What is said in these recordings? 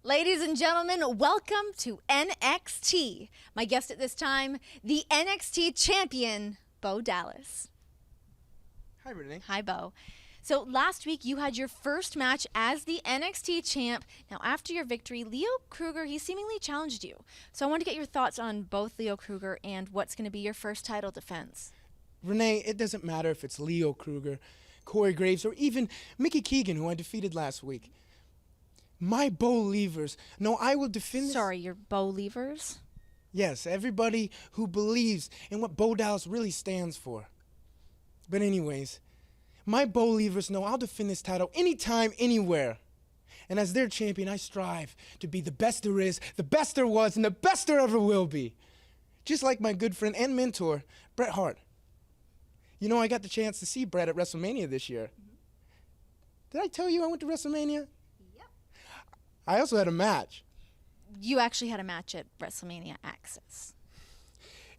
Ladies and gentlemen, welcome to NXT. My guest at this time, the NXT champion, Bo Dallas. Hi, Renee. Hi, Bo. So last week you had your first match as the NXT champ. Now after your victory, Leo Kruger, he seemingly challenged you. So I want to get your thoughts on both Leo Kruger and what's going to be your first title defense. Renee, it doesn't matter if it's Leo Kruger, Corey Graves, or even Mickey Keegan, who I defeated last week. My Bo Levers. No, I will defend this. Sorry, your Bo Levers? Yes, everybody who believes in what Bo Dallas really stands for. But anyways, my Bo Levers know I'll defend this title anytime, anywhere. And as their champion, I strive to be the best there is, the best there was, and the best there ever will be. Just like my good friend and mentor, Bret Hart. You know, I got the chance to see Bret at WrestleMania this year. Did I tell you I went to WrestleMania? Yep. I also had a match. You actually had a match at WrestleMania Access.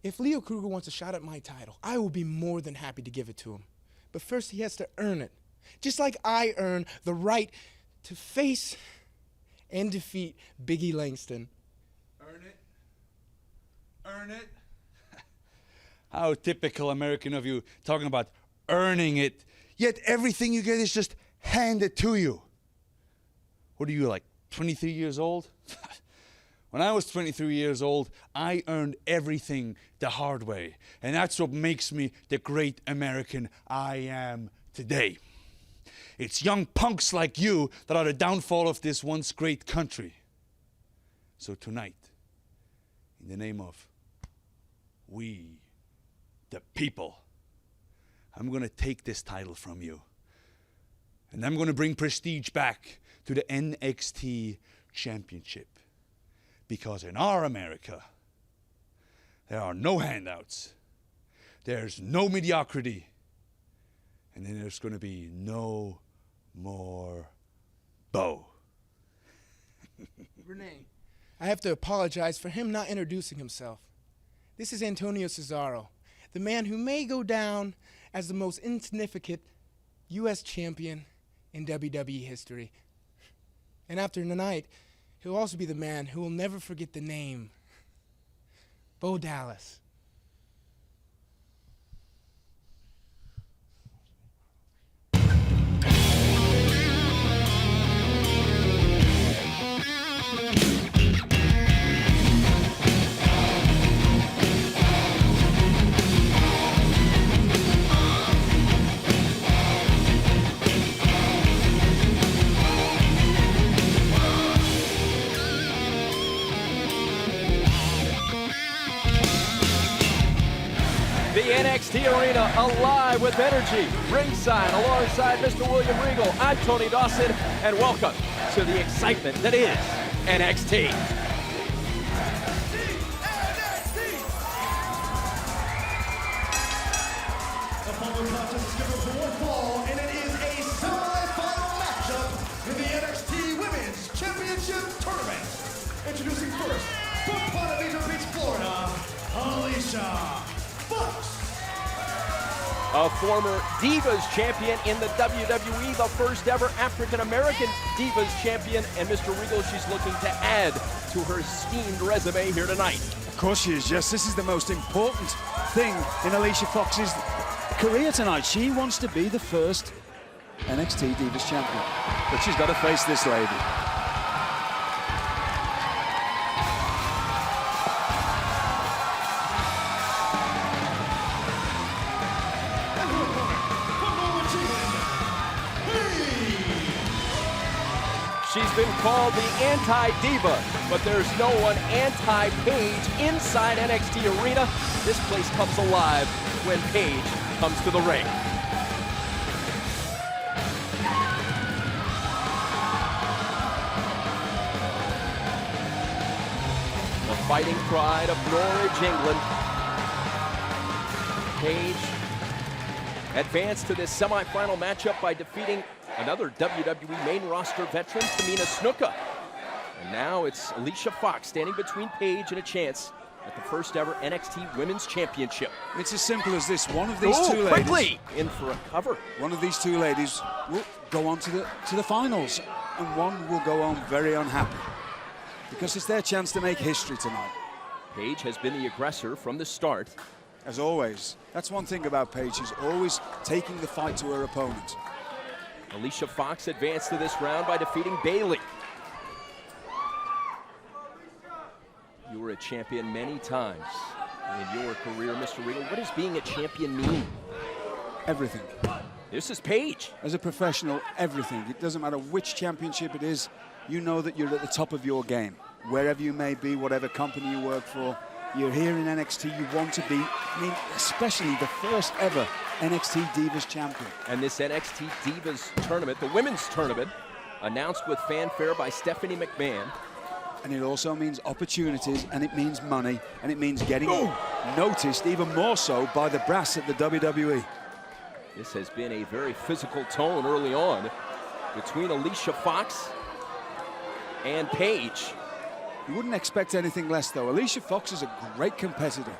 If Leo Kruger wants a shot at my title, I will be more than happy to give it to him. But first he has to earn it. Just like I earned the right to face and defeat Biggie Langston. Earn it. Earn it. How typical American of you, talking about earning it, yet everything you get is just handed to you. What are you, like 23 years old? When I was 23 years old, I earned everything the hard way. And that's what makes me the great American I am today. It's young punks like you that are the downfall of this once great country. So tonight, in the name of we, the people, I'm going to take this title from you. And I'm going to bring prestige back to the NXT Championship. Because in our America, there are no handouts, there's no mediocrity, and then there's going to be no more Bo. Renee, I have to apologize for him not introducing himself. This is Antonio Cesaro, the man who may go down as the most insignificant U.S. champion in WWE history. And after tonight, he'll also be the man who will never forget the name, Bo Dallas. The NXT Arena alive with energy. Ringside alongside Mr. William Regal. I'm Tony Dawson, and welcome to the excitement that is NXT. The following contest is scheduled for one fall, and it is a semi-final matchup in the NXT Women's Championship Tournament. Introducing first, from Ponte Vedra Beach, Florida, Alicia Fox. A former Divas champion in the WWE, the first ever African-American Divas champion, and Mr. Regal, she's looking to add to her esteemed resume here tonight. Of course she is, Jess. This is the most important thing in Alicia Fox's career tonight. She wants to be the first NXT Divas champion. But she's got to face this lady. She's been called the anti-diva, but there's no one anti-Paige inside NXT Arena. This place comes alive when Paige comes to the ring. The fighting pride of Norwich, England. Paige advanced to this semifinal matchup by defeating another WWE main roster veteran, Tamina Snuka. And now it's Alicia Fox standing between Paige and a chance at the first ever NXT Women's Championship. It's as simple as this. One of these two ladies, quickly in for a cover. one of these two ladies will go on to the finals, and one will go on very unhappy. because it's their chance to make history tonight. Paige has been the aggressor from the start. As always, that's one thing about Paige. She's always taking the fight to her opponent. Alicia Fox advanced to this round by defeating Bayley. You were a champion many times in your career, Mr. Regal. What does being a champion mean? Everything. This is Paige. As a professional, everything. It doesn't matter which championship it is, you know that you're at the top of your game. Wherever you may be, whatever company you work for, you're here in NXT, you want to be, I mean, especially the first ever NXT Divas champion. And this NXT Divas tournament, the women's tournament, announced with fanfare by Stephanie McMahon. And it also means opportunities, and it means money, and it means getting noticed even more so by the brass at the WWE. This has been a very physical tone early on between Alicia Fox and Paige. You wouldn't expect anything less, though. Alicia Fox is a great competitor.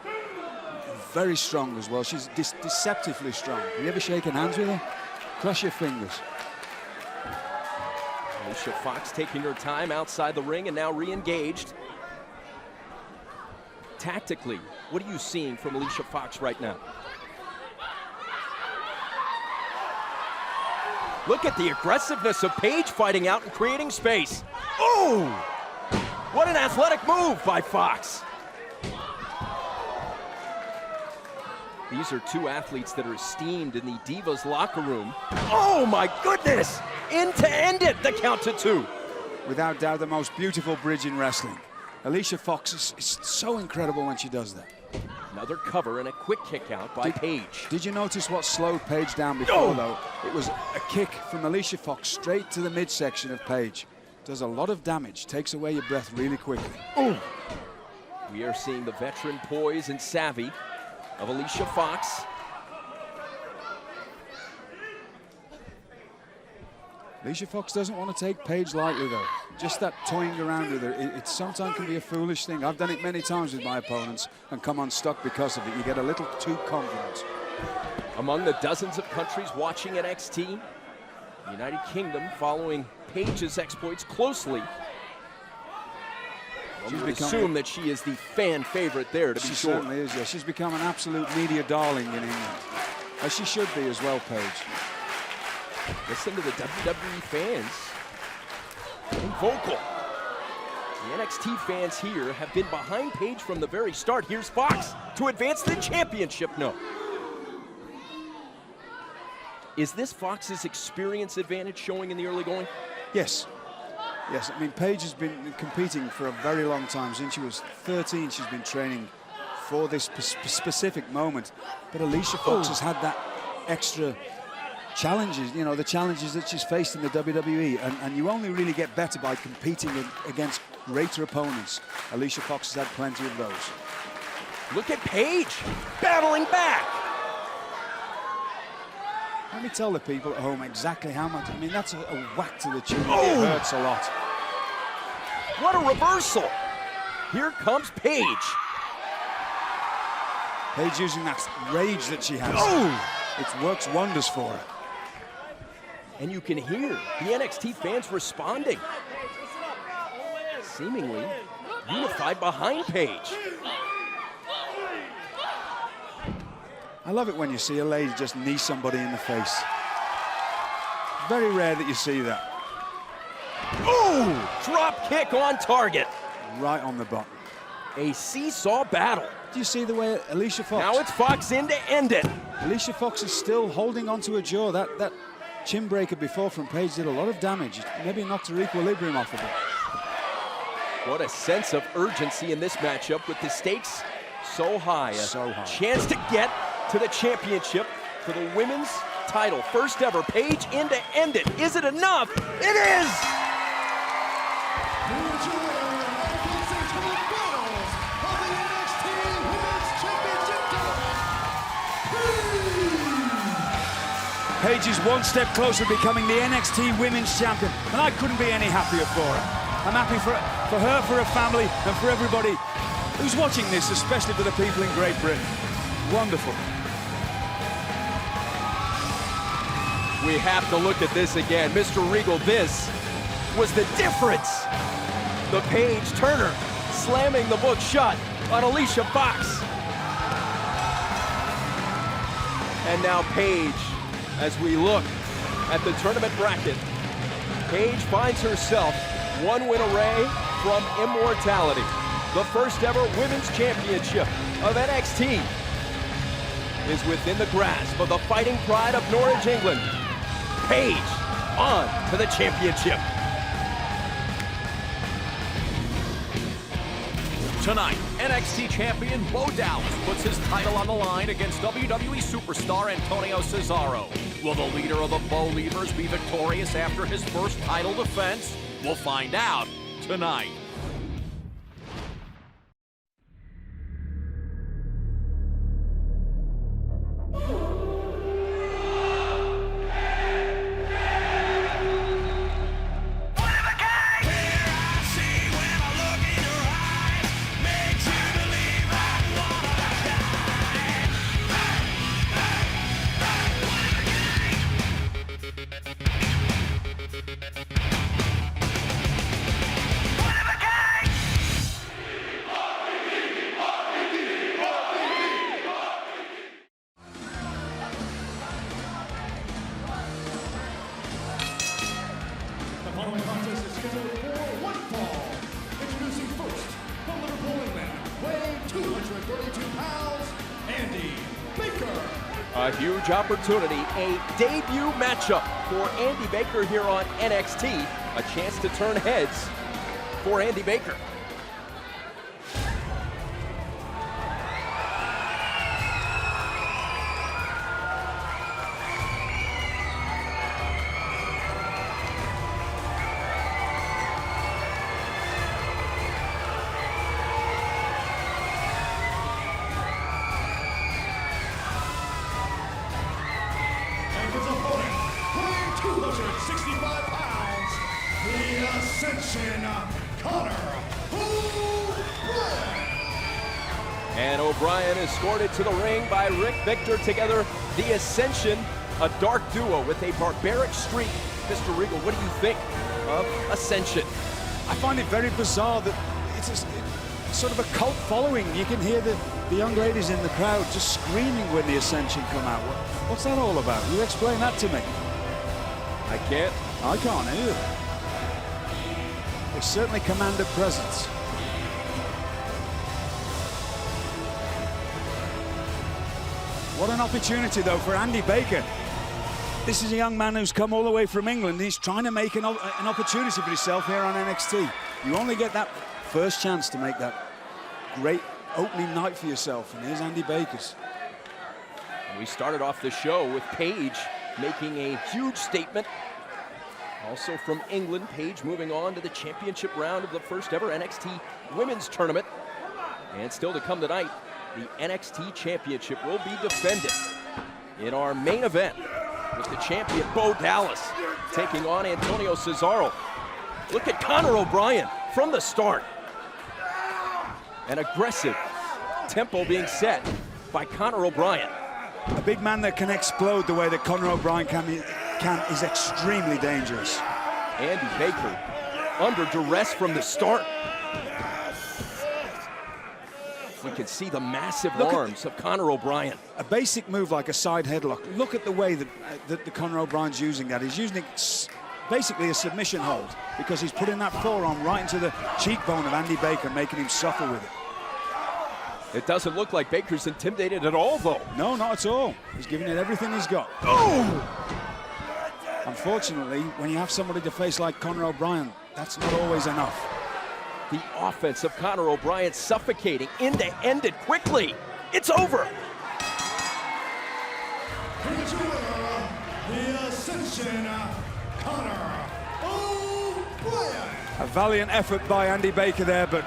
Very strong as well. She's deceptively strong. Have you ever shaken hands with her? Cross your fingers. Alicia Fox taking her time outside the ring and now re-engaged. Tactically, what are you seeing from Alicia Fox right now? Look at the aggressiveness of Paige fighting out and creating space. Oh! What an athletic move by Fox. These are two athletes that are esteemed in the Divas locker room. Oh my goodness! In to end it, the count to 2. Without doubt, the most beautiful bridge in wrestling. Alicia Fox is so incredible when she does that. Another cover and a quick kick out by Paige. Did you notice what slowed Paige down before, though? It was a kick from Alicia Fox straight to the midsection of Paige. Does a lot of damage, takes away your breath really quickly. Ooh. We are seeing the veteran poise and savvy of Alicia Fox. Alicia Fox doesn't want to take Paige lightly, though. Just that toying around with her, it sometimes can be a foolish thing. I've done it many times with my opponents and come unstuck because of it. You get a little too confident. Among the dozens of countries watching NXT, the United Kingdom following Paige's exploits closely. One would assume that she is the fan favorite there, to be sure. She certainly is, yeah. She's become an absolute media darling in England. As she should be as well, Paige. Listen to the WWE fans being vocal. The NXT fans here have been behind Paige from the very start. Here's Fox to advance the championship. No. Is this Fox's experience advantage showing in the early going? Yes. Yes, I mean, Paige has been competing for a very long time. Since she was 13, she's been training for this specific moment. But Alicia Fox has had that extra challenges, you know, the challenges that she's faced in the WWE. And you only really get better by competing against greater opponents. Alicia Fox has had plenty of those. Look at Paige battling back. Let me tell the people at home exactly how much. I mean, that's a whack to the chin. It hurts a lot. What a reversal. Here comes Paige. Paige using that rage that she has. It works wonders for her. And you can hear the NXT fans responding. Seemingly unified behind Paige. I love it when you see a lady just knee somebody in the face. Very rare that you see that. Oh! Drop kick on target. Right on the button. A seesaw battle. Do you see the way Alicia Fox... Now it's Fox in to end it. Alicia Fox is still holding onto her jaw. That chin breaker before from Paige did a lot of damage. Maybe knocked her equilibrium off of it. What a sense of urgency in this matchup with the stakes so high. So high. Chance to get to the championship for the women's title. First ever, Paige in to end it. Is it enough? It is! Here's your winner, advancing to the finals of the NXT Women's Championship tournament. Paige is one step closer to becoming the NXT Women's Champion, and I couldn't be any happier for her. I'm happy for her, for her family, and for everybody who's watching this, especially for the people in Great Britain. Wonderful. We have to look at this again. Mr. Regal, this was the difference The Paige Turner slamming the book shut on Alicia Fox. And now Paige, as we look at the tournament bracket, Paige finds herself one win away from immortality. The first ever women's championship of NXT is within the grasp of the Fighting Pride of Norwich, England. Paige on to the championship. Tonight, NXT champion Bo Dallas puts his title on the line against WWE superstar Antonio Cesaro. Will the leader of the Bo Leavers be victorious after his first title defense? We'll find out tonight. The following contest is scheduled for one fall. Introducing first, from Liverpool, England, weighing 232 pounds, Andy Baker. A huge opportunity, a debut matchup for Andy Baker here on NXT. A chance to turn heads for Andy Baker. And his opponent, weighing 265 pounds, the Ascension, Connor O'Brien. And O'Brien is escorted to the ring by Rick Victor. Together, the Ascension, a dark duo with a barbaric streak. Mr. Regal, what do you think of Ascension? I find it very bizarre that it's sort of a cult following. You can hear the young ladies in the crowd just screaming when the Ascension come out. What's that all about? You explain that to me. I can't. I can't either. They certainly command a presence. What an opportunity, though, for Andy Baker. This is a young man who's come all the way from England. He's trying to make an opportunity for himself here on NXT. You only get that first chance to make that great opening night for yourself, and here's Andy Baker's. We started off the show with Paige making a huge statement. Also from England, Paige moving on to the championship round of the first ever NXT Women's Tournament. And still to come tonight, the NXT Championship will be defended in our main event with the champion Bo Dallas taking on Antonio Cesaro. Look at Connor O'Brien from the start. An aggressive tempo being set by Connor O'Brien. A big man that can explode the way that Connor O'Brien can is extremely dangerous. Andy Baker under duress from the start. We can see the massive arms of Connor O'Brien. A basic move like a side headlock. Look at the way that the Connor O'Brien's using that. He's using it basically a submission hold because he's putting that forearm right into the cheekbone of Andy Baker, making him suffer with it. It doesn't look like Baker's intimidated at all, though. No, not at all. He's giving it everything he's got. Oh! Unfortunately, when you have somebody to face like Connor O'Brien, that's not always enough. The offense of Connor O'Brien suffocating, ended quickly. It's over. Here's your winner, the Ascension, Connor O'Brien. A valiant effort by Andy Baker there, but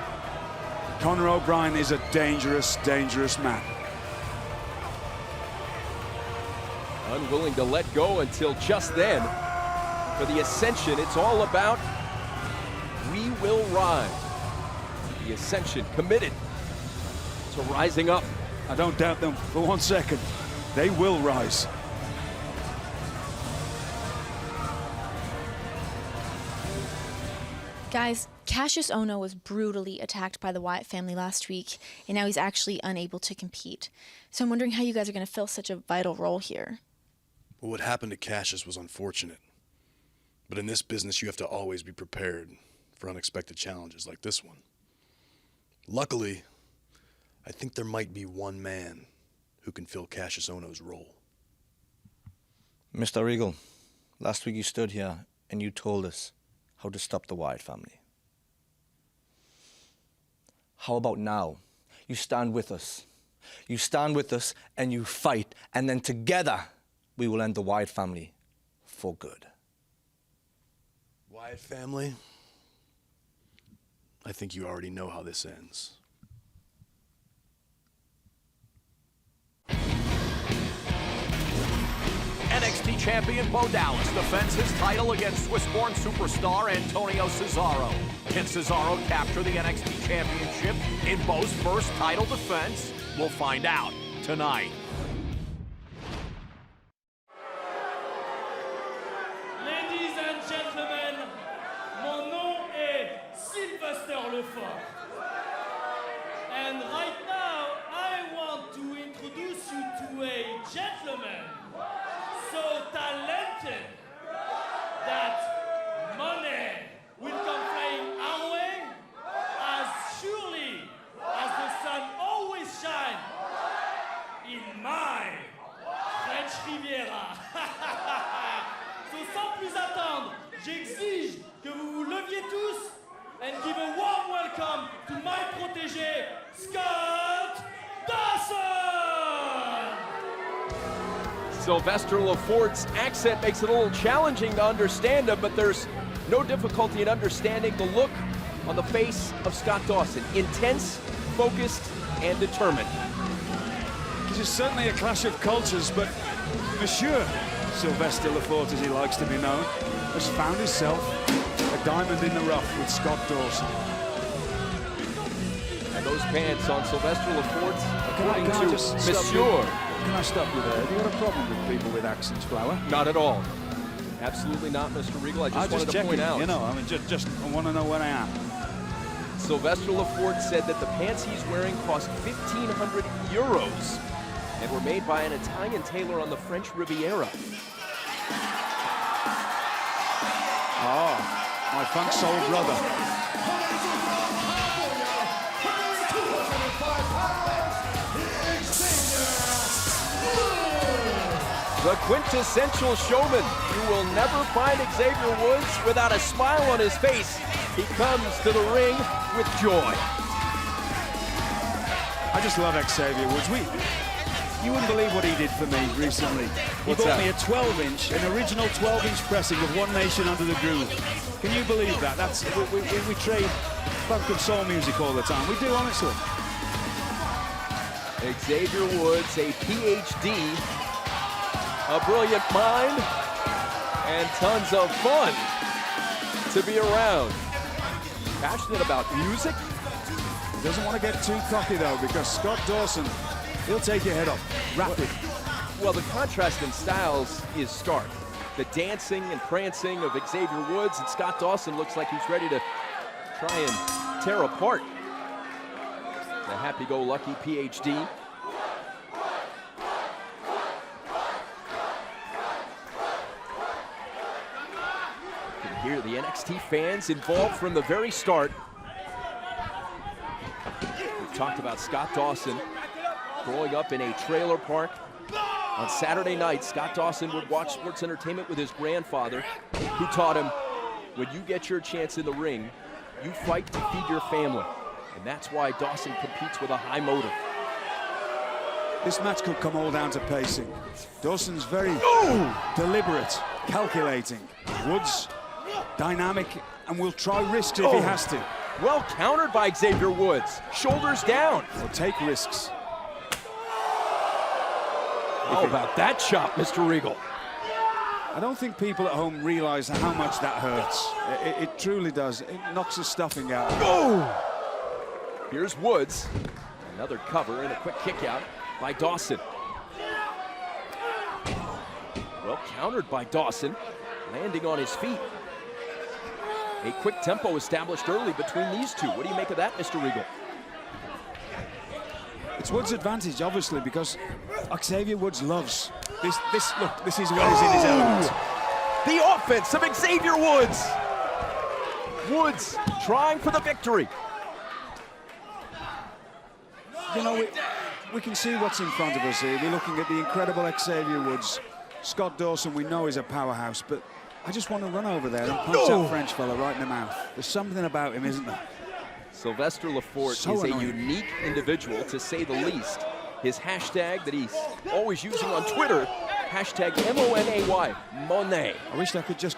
Connor O'Brien is a dangerous, dangerous man. Unwilling to let go until just then. For the Ascension, it's all about we will rise. The Ascension committed to rising up. I don't doubt them for 1 second. They will rise. Guys, Cassius Ohno was brutally attacked by the Wyatt family last week, and now he's actually unable to compete. So I'm wondering how you guys are going to fill such a vital role here. Well, what happened to Cassius was unfortunate. But in this business, you have to always be prepared for unexpected challenges like this one. Luckily, I think there might be one man who can fill Cassius Ohno's role. Mr. Regal, last week you stood here and you told us how to stop the Wyatt family. How about now? You stand with us. You stand with us and you fight, and then together we will end the Wyatt family for good. Wyatt family? I think you already know how this ends. NXT champion Bo Dallas defends his title against Swiss-born superstar Antonio Cesaro. Can Cesaro capture the NXT championship in Bo's first title defense? We'll find out tonight. Ladies and gentlemen, mon nom est Sylvester Lefort. And right now, I want to introduce you to a gentleman so talented that money will come flying our way as surely as the sun always shines in my French Riviera. So sans plus attendre, j'exige que vous vous leviez tous and give a warm welcome to my protégé, Scott Dawson! Sylvester Lefort's accent makes it a little challenging to understand him, but there's no difficulty in understanding the look on the face of Scott Dawson. Intense, focused, and determined. This is certainly a clash of cultures, but Monsieur Sylvester Lefort, as he likes to be known, has found himself a diamond in the rough with Scott Dawson. And those pants on Sylvester Lefort, according Can I to just stop Monsieur. you? Can I stop you there? Have you got a problem with people with accents, Flower? Not at all. Absolutely not, Mr. Regal. I just wanted to checking, point out. You know, I mean, just I want to know where I am. Sylvester Lefort said that the pants he's wearing cost 1,500 euros and were made by an Italian tailor on the French Riviera. Oh, my funk soul brother. The quintessential showman. You will never find Xavier Woods without a smile on his face. He comes to the ring with joy. I just love Xavier Woods. You wouldn't believe what he did for me recently. He What's bought that? me a 12-inch, an original 12-inch pressing of One Nation Under the Groove. Can you believe that? That's we trade funk and soul music all the time. We do, honestly. Xavier Woods, a PhD, a brilliant mind, and tons of fun to be around. Passionate about music. He doesn't want to get too cocky, though, because Scott Dawson, he'll take your head off. Rapid. Well, the contrast in styles is stark. The dancing and prancing of Xavier Woods, and Scott Dawson looks like he's ready to try and tear apart the happy-go-lucky PhD. You can hear the NXT fans involved from the very start. We've talked about Scott Dawson growing up in a trailer park. On Saturday night, Scott Dawson would watch sports entertainment with his grandfather, who taught him, when you get your chance in the ring, you fight to feed your family. And that's why Dawson competes with a high motive. This match could come all down to pacing. Dawson's very deliberate, calculating. Woods, dynamic, and will try risks if he has to. Well countered by Xavier Woods. Shoulders down. He'll take risks. How about that chop, Mr. Regal? I don't think people at home realize how much that hurts. It truly does. It knocks the stuffing out. Here's Woods. Another cover and a quick kick out by Dawson. Well countered by Dawson, landing on his feet. A quick tempo established early between these two. What do you make of that, Mr. Regal? It's Woods' advantage, obviously, because Xavier Woods loves this. Look, this is where he's in his element. The offense of Xavier Woods. Woods trying for the victory. You know, we can see what's in front of us here. We're looking at the incredible Xavier Woods. Scott Dawson, we know, is a powerhouse, but I just want to run over there and punch that French fella right in the mouth. There's something about him, isn't there? Sylvester Lefort So is annoying. a unique individual, to say the least. His hashtag that he's always using on Twitter, hashtag M-O-N-A-Y, Monet. I wish I could just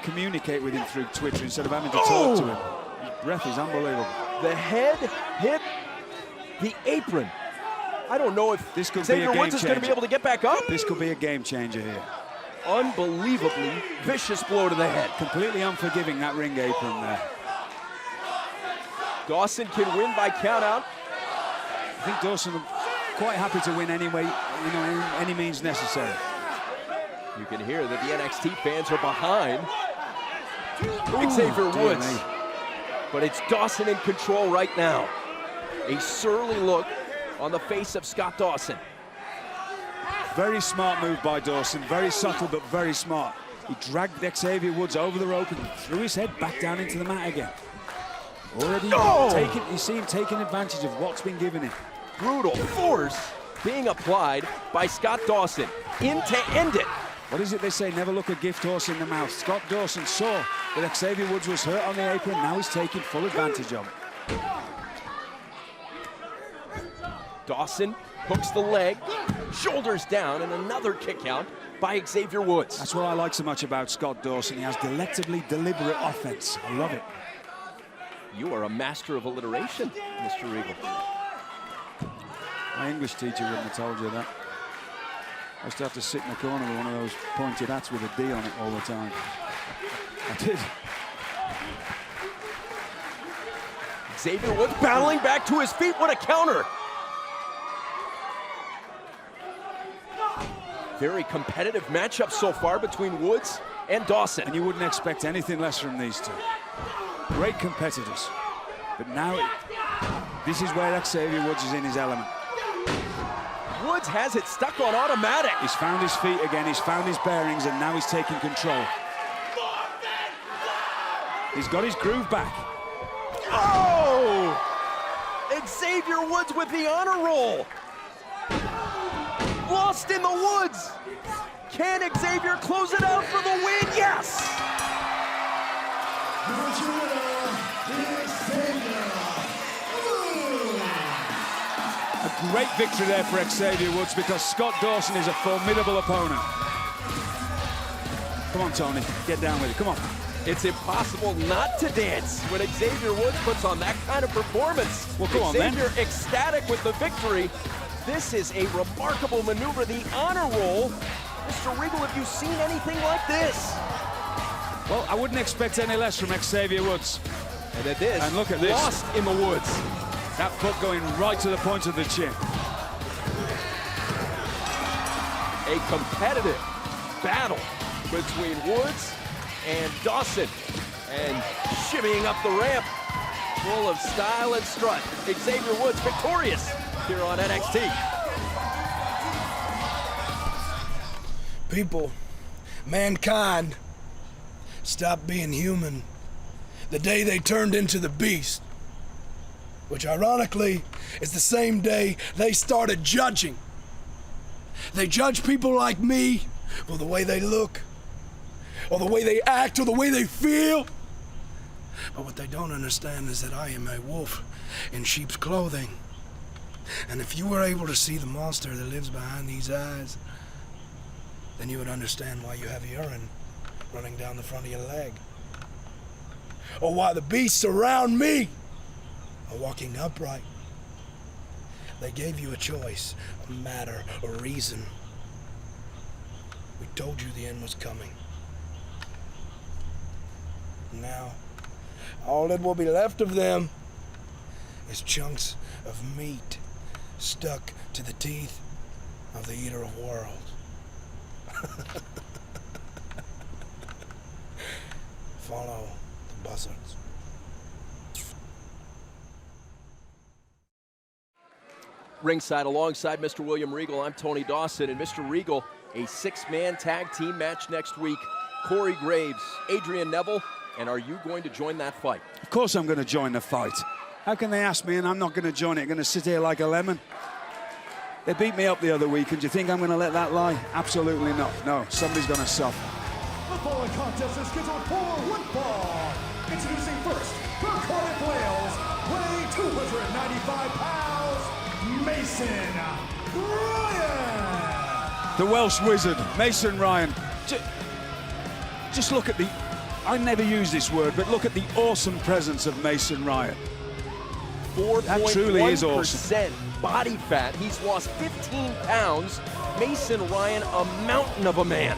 communicate with him through Twitter instead of having to talk to him. His breath is unbelievable. The head hit the apron. I don't know if This could be Xavier a game Woods is going to be changer. able to get back up. This could be a game changer here. Unbelievably vicious blow to the head. Completely unforgiving, that ring apron there. Dawson can win by countout. I think Dawson will quite happy to win anyway, you know, in any means necessary. You can hear that the NXT fans are behind Xavier dear Woods. me. But it's Dawson in control right now. A surly look on the face of Scott Dawson. Very smart move by Dawson, very subtle but very smart. He dragged Xavier Woods over the rope and threw his head back down into the mat again. Already you see him taking advantage of what's been given him. Brutal force being applied by Scott Dawson in to end it. What is it they say? Never look a gift horse in the mouth. Scott Dawson saw that Xavier Woods was hurt on the apron. Now he's taking full advantage of it. Dawson hooks the leg, shoulders down, and another kick out by Xavier Woods. That's what I like so much about Scott Dawson. He has delectably deliberate offense. I love it. You are a master of alliteration, Mr. Regal. My English teacher wouldn't have told you that. I used to have to sit in the corner with one of those pointed hats with a D on it all the time. I did. Xavier Woods battling back to his feet. What a counter. Very competitive matchup so far between Woods and Dawson. And you wouldn't expect anything less from these two. Great competitors. But now, this is where Xavier Woods is in his element. Woods has it stuck on automatic. He's found his feet again, he's found his bearings, and now he's taking control. He's got his groove back. Oh! Xavier Woods with the honor roll. Lost in the woods. Can Xavier close it out for the win? Yes! A great victory there for Xavier Woods because Scott Dawson is a formidable opponent. Come on, Tony, get down with it, come on. It's impossible not to dance when Xavier Woods puts on that kind of performance. Well, come on, then. Xavier ecstatic with the victory. This is a remarkable maneuver, the honor roll. Mr. Regal, have you seen anything like this? Well, I wouldn't expect any less from Xavier Woods. And at this, And look at this. Lost in the woods. That foot going right to the point of the chin. A competitive battle between Woods and Dawson. And shimmying up the ramp, full of style and strut. Xavier Woods victorious here on NXT. People, mankind, stopped being human the day they turned into the beast, which ironically is the same day they started judging. They judge people like me for the way they look, or the way they act, or the way they feel. But what they don't understand is that I am a wolf in sheep's clothing. And if you were able to see the monster that lives behind these eyes, then you would understand why you have urine running down the front of your leg. Or why the beasts around me are walking upright. They gave you a choice, a matter, a reason. We told you the end was coming. Now, all that will be left of them is chunks of meat stuck to the teeth of the Eater of Worlds. Follow the Buzzards. Ringside alongside Mr. William Regal, I'm Tony Dawson. And Mr. Regal, a 6-man tag team match next week. Corey Graves, Adrian Neville, and are you going to join that fight? Of course I'm going to join the fight. How can they ask me and I'm not going to join it? I'm going to sit here like a lemon? They beat me up the other week, and do you think I'm going to let that lie? Absolutely not. No, somebody's going to suffer. The following contest is scheduled for one fall. Introducing first, from Cardiff, Wales, weighing 295 pounds, Mason Ryan. The Welsh wizard, Mason Ryan. Just look at the, I never use this word, but look at the awesome presence of Mason Ryan. 4.1% That truly is awesome. Body fat. He's lost 15 pounds. Mason Ryan, a mountain of a man.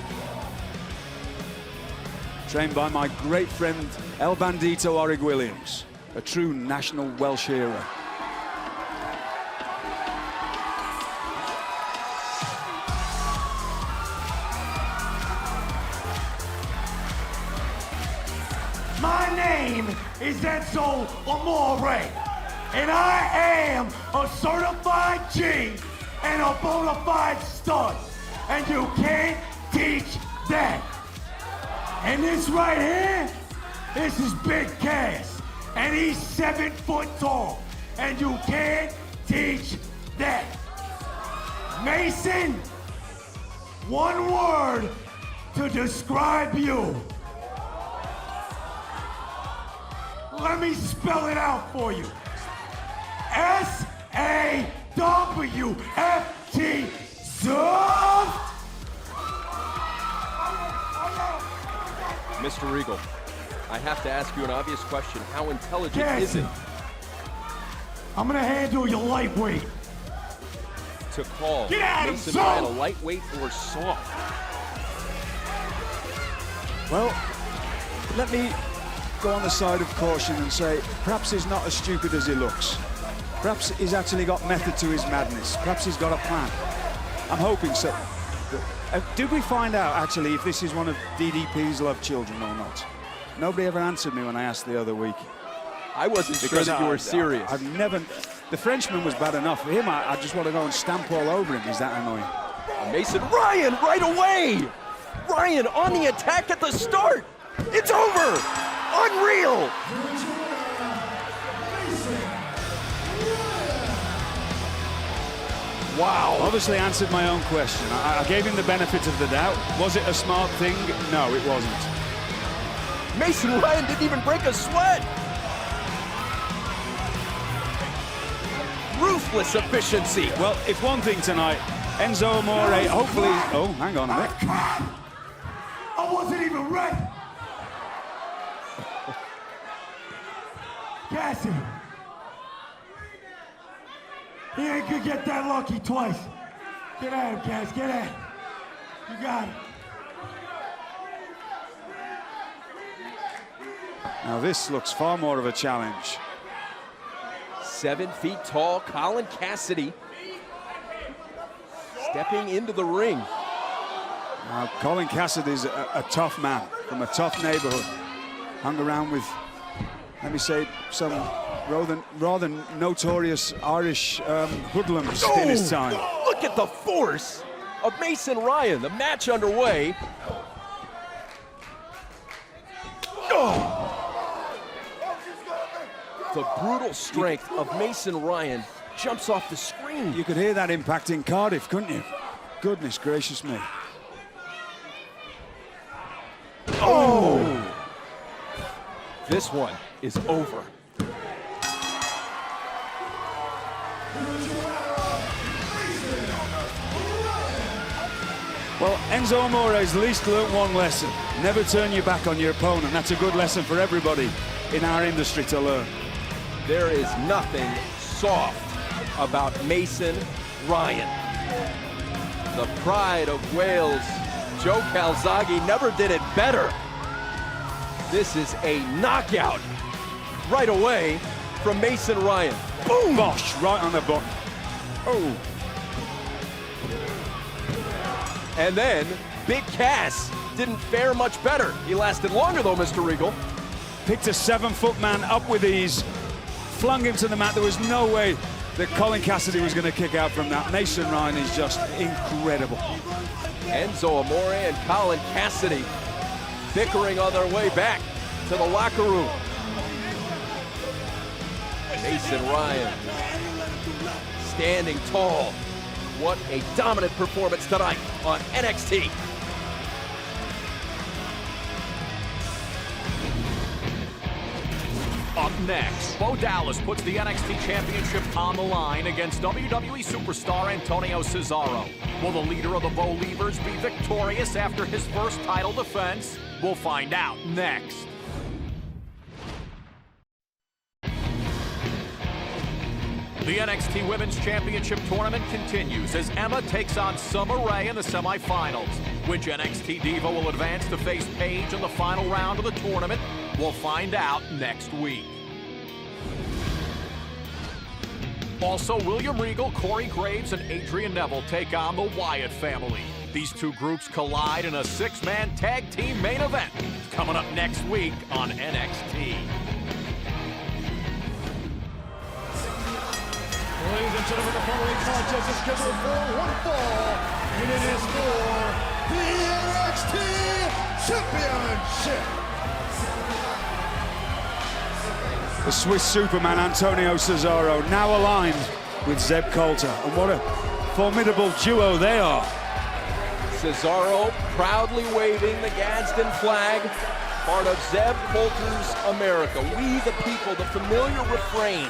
Trained by my great friend El Bandito Orig Williams, a true national Welsh hero. My name is Enzo Amore, and I am a certified G and a bona fide stud, and you can't teach that. And this right here, this is Big Cass, and he's 7 foot tall, and you can't teach that. Mason, one word to describe you. Let me spell it out for you. S-A-W-F-T, soft. Mr. Regal, I have to ask you an obvious question. How intelligent is it I'm gonna handle your lightweight. to call Get out of Mason zone! Ryan a lightweight or soft? Well, let me go on the side of caution and say perhaps he's not as stupid as he looks. Perhaps he's actually got method to his madness. Perhaps he's got a plan. I'm hoping so. Did we find out actually if this is one of DDP's love children or not? Nobody ever answered me when I asked the other week. I wasn't sure that you were serious. I've never. The Frenchman was bad enough. For him, I just want to go and stamp all over him. He's that annoying. Mason Ryan right away. Ryan on the attack at the start. It's over. Unreal. Wow. Obviously answered my own question. I gave him the benefit of the doubt. Was it a smart thing? No, it wasn't. Mason Ryan didn't even break a sweat. Ruthless efficiency. Well, if one thing tonight, Enzo Amore, hopefully... Oh, hang on a minute. I wasn't even ready. Cassie. He ain't gonna get that lucky twice. Get at him, Cass, get at him. You got it. Now this looks far more of a challenge. 7 feet tall Colin Cassidy stepping into the ring. Now, Colin Cassidy's a tough man from a tough neighborhood. Hung around with, let me say, some rather notorious Irish hoodlums in his time. Look at the force of Mason Ryan. The match underway. Oh. The brutal strength of Mason Ryan jumps off the screen. You could hear that impact in Cardiff, couldn't you? Goodness gracious me. Oh! This one is over. Well, Enzo Amore's at least learnt one lesson. Never turn your back on your opponent. That's a good lesson for everybody in our industry to learn. There is nothing soft about Mason Ryan. The pride of Wales, Joe Calzaghe, never did it better. This is a knockout right away from Mason Ryan. Boom! Bosh, right on the button. Oh. And then Big Cass didn't fare much better. He lasted longer though, Mr. Regal. picked a 7-foot man up with ease, flung him to the mat. There was no way that Colin Cassidy was going to kick out from that. Mason Ryan is just incredible. Enzo Amore and Colin Cassidy bickering on their way back to the locker room. Mason Ryan standing tall. What a dominant performance tonight on NXT. Up next, Bo Dallas puts the NXT Championship on the line against WWE superstar Antonio Cesaro. Will the leader of the Bo Leavers be victorious after his first title defense? We'll find out next. The NXT Women's Championship Tournament continues as Emma takes on Summer Rae in the semifinals. Which NXT Diva will advance to face Paige in the final round of the tournament? We'll find out next week. Also, William Regal, Corey Graves, and Adrian Neville take on the Wyatt family. These two groups collide in a 6-man tag team main event. Coming up next week on NXT. Ladies and gentlemen, the following contest is scheduled for one fall, and it is for the NXT Championship. The Swiss Superman Antonio Cesaro now aligned with Zeb Coulter. And what a formidable duo they are. Cesaro proudly waving the Gadsden flag, part of Zeb Coulter's America. We the people, the familiar refrain.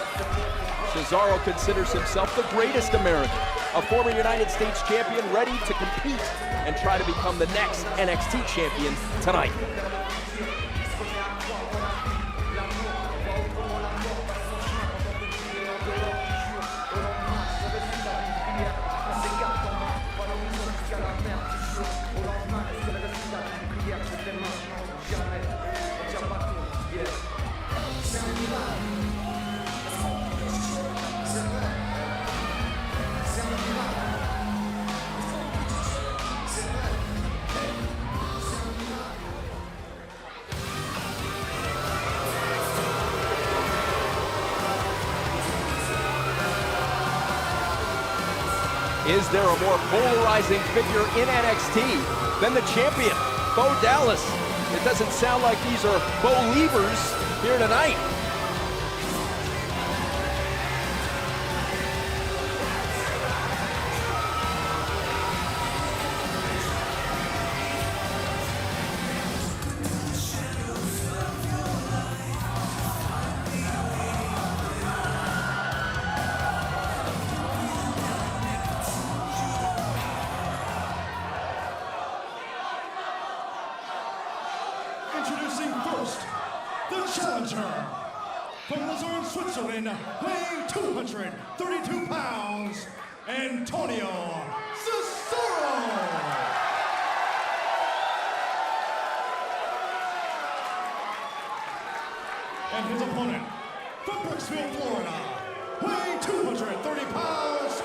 Cesaro considers himself the greatest American, a former United States champion ready to compete and try to become the next NXT champion tonight. Is there a more polarizing figure in NXT than the champion, Bo Dallas? It doesn't sound like these are Bo Leavers here tonight. Introducing first, the challenger from Luzern, Switzerland, weighing 232 pounds, Antonio Cesaro. And his opponent from Brooksville, Florida, weighing 230 pounds,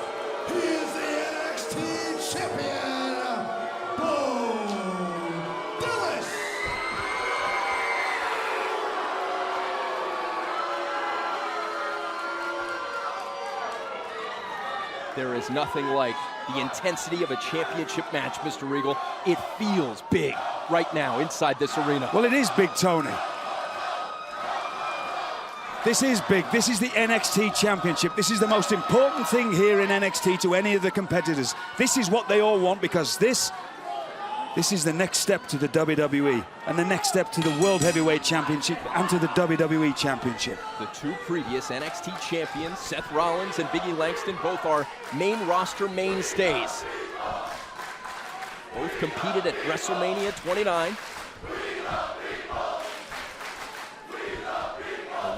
he is the NXT champion, Bo Dallas. There is nothing like the intensity of a championship match, Mr. Regal. It feels big right now inside this arena. Well, it is big, Tony. This is big. This is the NXT Championship. This is the most important thing here in NXT to any of the competitors. This is what they all want because this is the next step to the WWE and the next step to the World Heavyweight Championship and to the WWE Championship. The two previous NXT champions, Seth Rollins and Biggie Langston, both are main roster mainstays. Both competed at WrestleMania 29.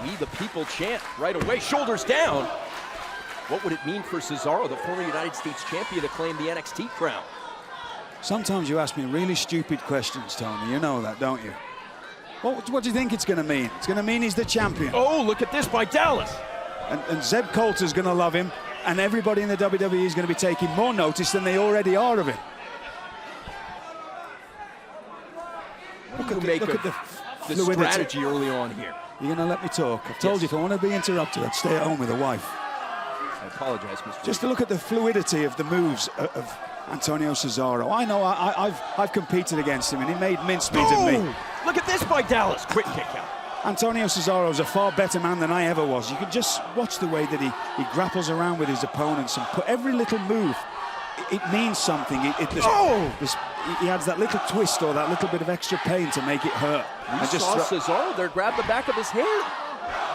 We the people chant right away, shoulders down. What would it mean for Cesaro, the former United States champion, to claim the NXT crown? Sometimes you ask me really stupid questions, Tony. You know that, don't you? What do you think it's going to mean? It's going to mean he's the champion. Oh, look at this by Dallas. And Zeb Coulter's going to love him, and everybody in the WWE is going to be taking more notice than they already are of him. Look at the the fluidity. strategy early on here. You're going to let me talk? I've told you if I want to be interrupted, I'd stay at home with a wife. I apologize, Mr. Just to look at the fluidity of the moves of Antonio Cesaro. I know I've competed against him, and he made mincemeat of me. Look at this by Dallas. Quick kick out. Antonio Cesaro is a far better man than I ever was. You can just watch the way that he grapples around with his opponents and put every little move. It means something. He adds that little twist or that little bit of extra pain to make it hurt. You saw Cesaro there grab the back of his head.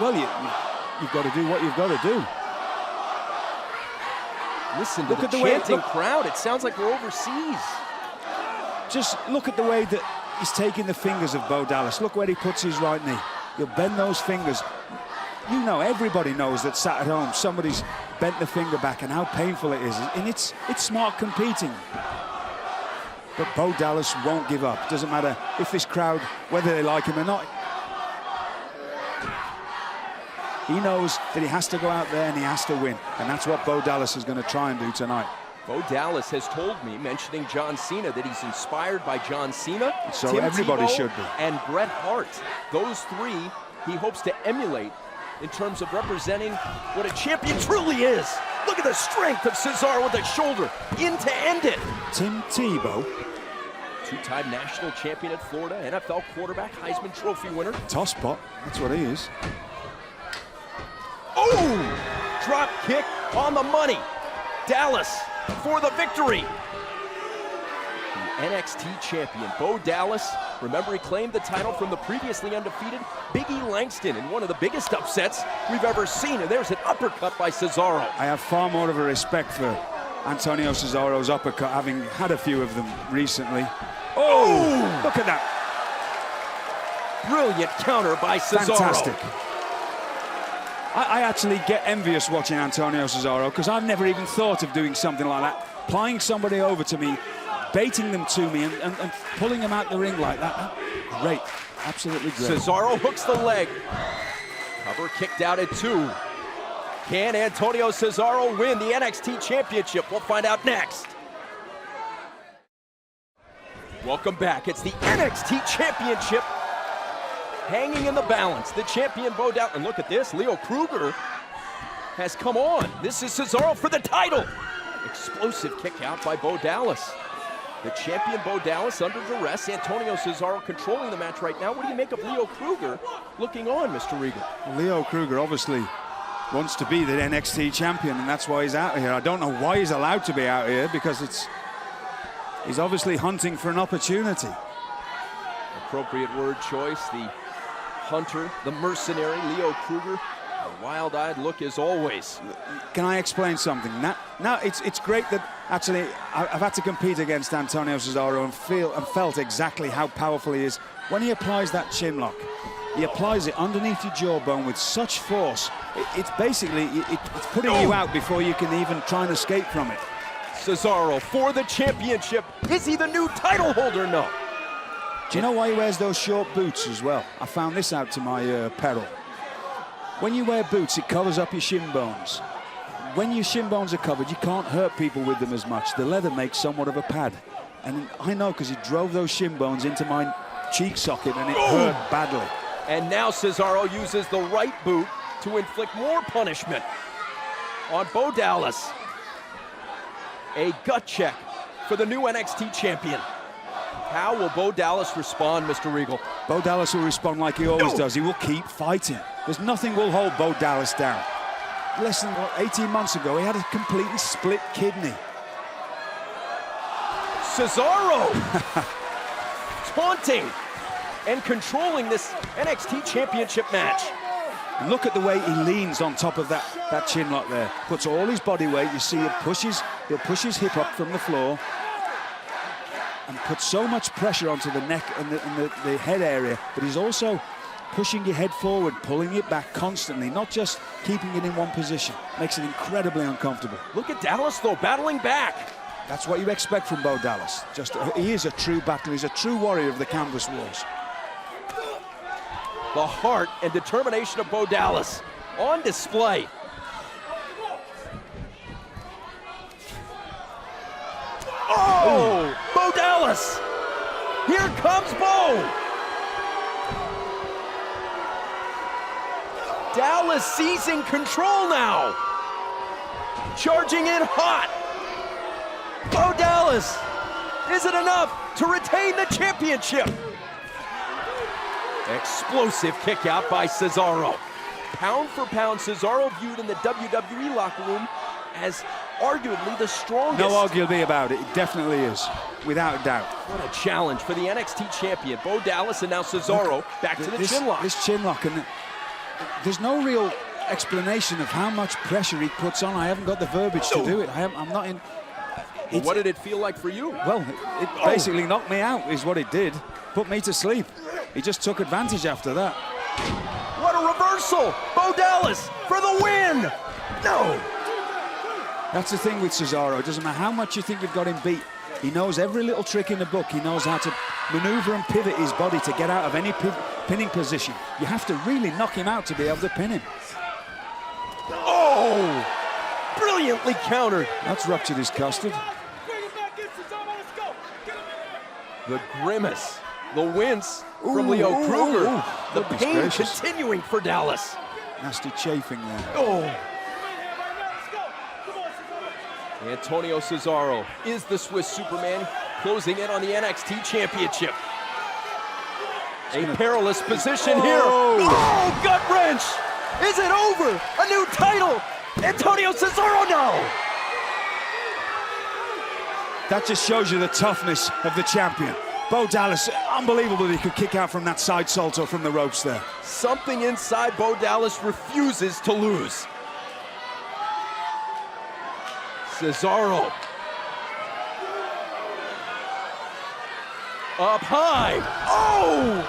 Well, you've got to do what you've got to do. Listen to the chanting crowd. It sounds like we're overseas. Just look at the way that he's taking the fingers of Bo Dallas. Look where he puts his right knee. You'll bend those fingers. You know, everybody knows that sat at home, somebody's bent the finger back and how painful it is. And it's smart competing. But Bo Dallas won't give up. Doesn't matter if this crowd, whether they like him or not. He knows that he has to go out there and he has to win. And that's what Bo Dallas is going to try and do tonight. Bo Dallas has told me, mentioning John Cena, that he's inspired by John Cena, So Tim everybody Tebow, should be. and Bret Hart. Those three he hopes to emulate in terms of representing what a champion truly is. Look at the strength of Cesaro with the shoulder in to end it. Tim Tebow, two-time national champion at Florida, NFL quarterback, Heisman Trophy winner. tosspot, that's what he is. Oh! Drop kick on the money. Dallas for the victory. The NXT champion, Bo Dallas. Remember, he claimed the title from the previously undefeated Big E Langston in one of the biggest upsets we've ever seen. And there's an uppercut by Cesaro. I have far more of a respect for Antonio Cesaro's uppercut, having had a few of them recently. Oh! Look at that. Brilliant counter by Cesaro. Fantastic. I actually get envious watching Antonio Cesaro because I've never even thought of doing something like that. Plying somebody over to me, baiting them to me and pulling them out the ring like that. Great. Absolutely great. Cesaro hooks the leg. Cover kicked out at 2. Can Antonio Cesaro win the NXT Championship? We'll find out next. Welcome back. It's the NXT Championship hanging in the balance. The champion Bo Dallas. And look at this. Leo Kruger has come on. This is Cesaro for the title. Explosive kick out by Bo Dallas. The champion Bo Dallas under duress. Antonio Cesaro controlling the match right now. What do you make of Leo Kruger looking on, Mr. Regal? Leo Kruger obviously wants to be the NXT champion, and that's why he's out here. I don't know why he's allowed to be out here, because he's obviously hunting for an opportunity. Appropriate word choice. The hunter, the mercenary, Leo Kruger. A wild-eyed look as always. Can I explain something? Now it's great that actually I've had to compete against Antonio Cesaro and felt exactly how powerful he is. When he applies that chin lock, he applies it underneath your jawbone with such force. It's basically, it's putting you out before you can even try and escape from it. Cesaro for the championship. Is he the new title holder? No. Do you know why he wears those short boots as well? I found this out to my peril. When you wear boots, it covers up your shin bones. When your shin bones are covered, you can't hurt people with them as much. The leather makes somewhat of a pad. And I know, because he drove those shin bones into my cheek socket and it hurt badly. And now Cesaro uses the right boot to inflict more punishment on Bo Dallas. A gut check for the new NXT champion. How will Bo Dallas respond, Mr. Regal? Bo Dallas will respond like he always does. He will keep fighting. There's nothing will hold Bo Dallas down. Less than 18 months ago, he had a completely split kidney. Cesaro taunting and controlling this NXT championship match. And look at the way he leans on top of that chin lock there. Puts all his body weight. You see he'll push his hip up from the floor and put so much pressure onto the neck and the head area, but he's also pushing your head forward, pulling it back constantly, not just keeping it in one position. Makes it incredibly uncomfortable. Look at Dallas, though, battling back. That's what you expect from Bo Dallas. He is a true battler. He's a true warrior of the canvas wars. The heart and determination of Bo Dallas on display. Oh, Bo Dallas. Here comes Bo. Dallas seizing control now. Charging in hot. Bo Dallas, is it enough to retain the championship? Explosive kick out by Cesaro. Pound for pound, Cesaro viewed in the WWE locker room as arguably the strongest. No arguably about it. It definitely is, without a doubt. What a challenge for the NXT champion, Bo Dallas, and now Cesaro back to the chin lock. This chin lock, and there's no real explanation of how much pressure he puts on. I haven't got the verbiage to do it. I'm not in. Well, what did it feel like for you? Well, it basically knocked me out, is what it did. Put me to sleep. He just took advantage after that. What a reversal! Bo Dallas for the win! No! That's the thing with Cesaro. It doesn't matter how much you think you've got him beat. He knows every little trick in the book. He knows how to maneuver and pivot his body to get out of any pinning position. You have to really knock him out to be able to pin him. Oh! Brilliantly countered. That's ruptured his custard. The grimace, the wince from Leo Kruger. The pain gracious. continuing for Dallas. Nasty chafing there. Oh! Antonio Cesaro is the Swiss Superman, closing in on the NXT Championship. A perilous position here. Oh, gut wrench! Is it over? A new title! Antonio Cesaro now! That just shows you the toughness of the champion. Bo Dallas, unbelievable that he could kick out from that side salto from the ropes there. Something inside Bo Dallas refuses to lose. Cesaro. Up high. Oh!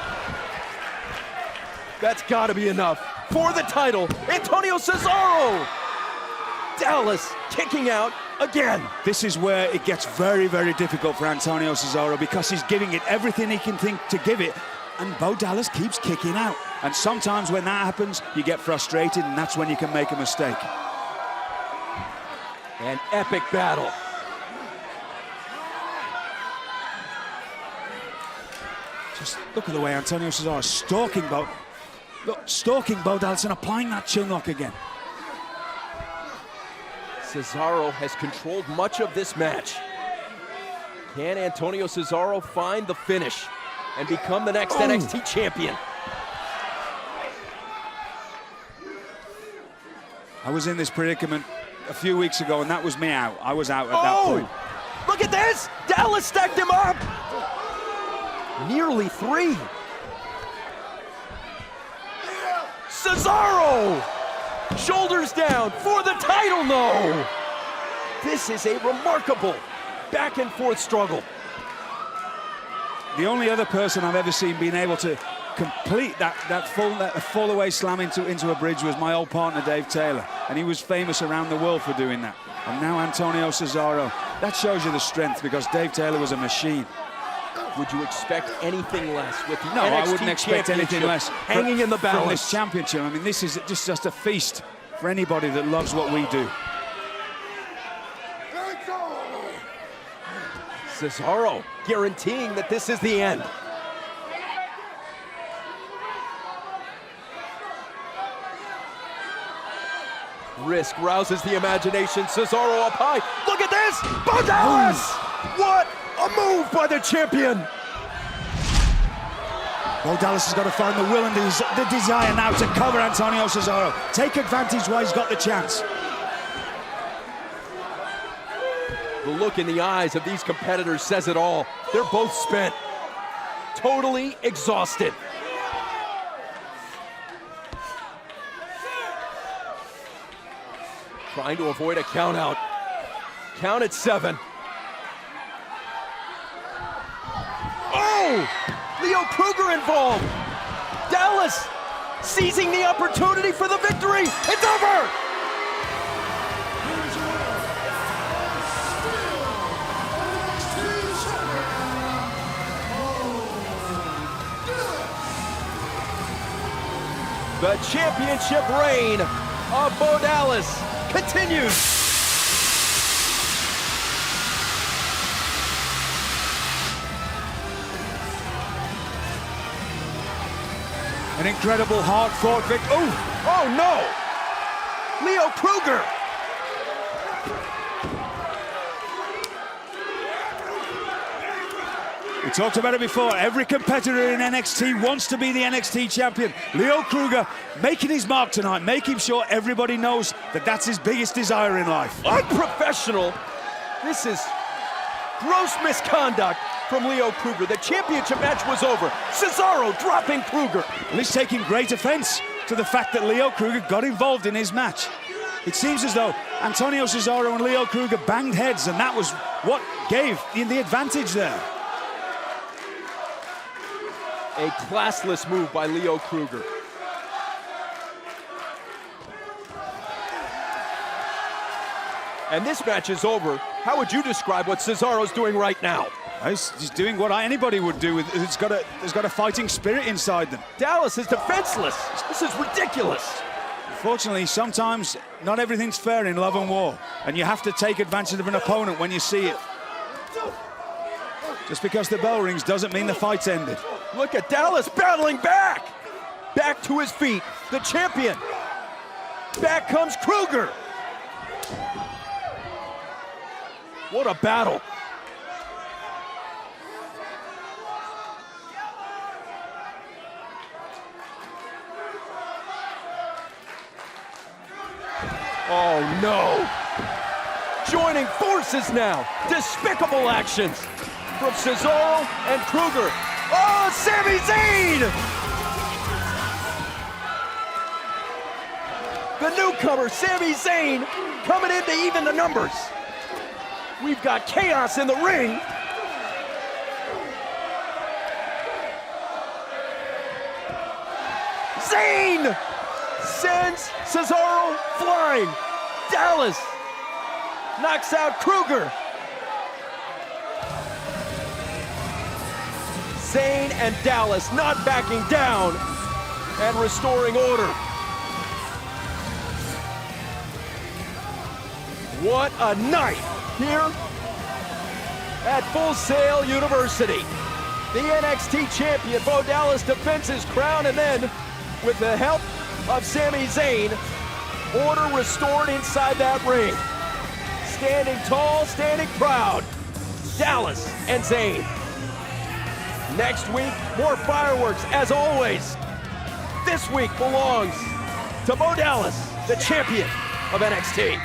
That's got to be enough for the title. Antonio Cesaro. Dallas kicking out again. This is where it gets very, very difficult for Antonio Cesaro because he's giving it everything he can think to give it, and Bo Dallas keeps kicking out. And sometimes when that happens, you get frustrated, and that's when you can make a mistake. An epic battle. Just look at the way Antonio Cesaro is stalking Bo Dallas and applying that chin lock again. Cesaro has controlled much of this match. Can Antonio Cesaro find the finish and become the next NXT champion? I was in this predicament a few weeks ago, and that was me out. I was out at that point. Look at this! Dallas stacked him up! Nearly 3. Cesaro! Shoulders down for the title, no! This is a remarkable back and forth struggle. The only other person I've ever seen being able to complete that fall away slam into a bridge was my old partner Dave Taylor, and he was famous around the world for doing that. And now Antonio Cesaro. That shows you the strength, because Dave Taylor was a machine. Would you expect anything less with the No, NXT I wouldn't expect anything less hanging in the balance from this championship? I mean, this is just a feast for anybody that loves what we do. Cesaro guaranteeing that this is the end. Risk rouses the imagination. Cesaro up high. Look at this! Bo Dallas! What a move by the champion! Bo Dallas has got to find the will and the desire now to cover Antonio Cesaro. Take advantage while he's got the chance. The look in the eyes of these competitors says it all. They're both spent. Totally exhausted. Trying to avoid a count out. Count at 7. Oh! Leo Kruger involved. Dallas seizing the opportunity for the victory. It's over! The championship reign of Bo Dallas continues. An incredible hard-fought victory. Oh no! Leo Kruger! We talked about it before. Every competitor in NXT wants to be the NXT champion. Leo Kruger making his mark tonight, making sure everybody knows that that's his biggest desire in life. Unprofessional! This is gross misconduct from Leo Kruger. The championship match was over. Cesaro dropping Kruger. Well, he's taking great offense to the fact that Leo Kruger got involved in his match. It seems as though Antonio Cesaro and Leo Kruger banged heads, and that was what gave the advantage there. A classless move by Leo Kruger. And this match is over. How would you describe what Cesaro's doing right now? He's doing what anybody would do. He's got a fighting spirit inside them. Dallas is defenseless. This is ridiculous. Unfortunately, sometimes not everything's fair in love and war, and you have to take advantage of an opponent when you see it. Just because the bell rings doesn't mean the fight's ended. Look at Dallas battling back. Back to his feet, the champion. Back comes Kruger. What a battle. Oh no. Joining forces now. Despicable actions from Cesaro and Kruger. Oh, Sami Zayn! The newcomer, Sami Zayn, coming in to even the numbers. We've got chaos in the ring. Zayn sends Cesaro flying. Dallas knocks out Kruger. Zayn and Dallas not backing down and restoring order. What a night here at Full Sail University. The NXT champion Bo Dallas defends his crown, and then with the help of Sami Zayn, order restored inside that ring. Standing tall, standing proud, Dallas and Zayn. Next week, more fireworks as always. This week belongs to Bo Dallas, the champion of NXT.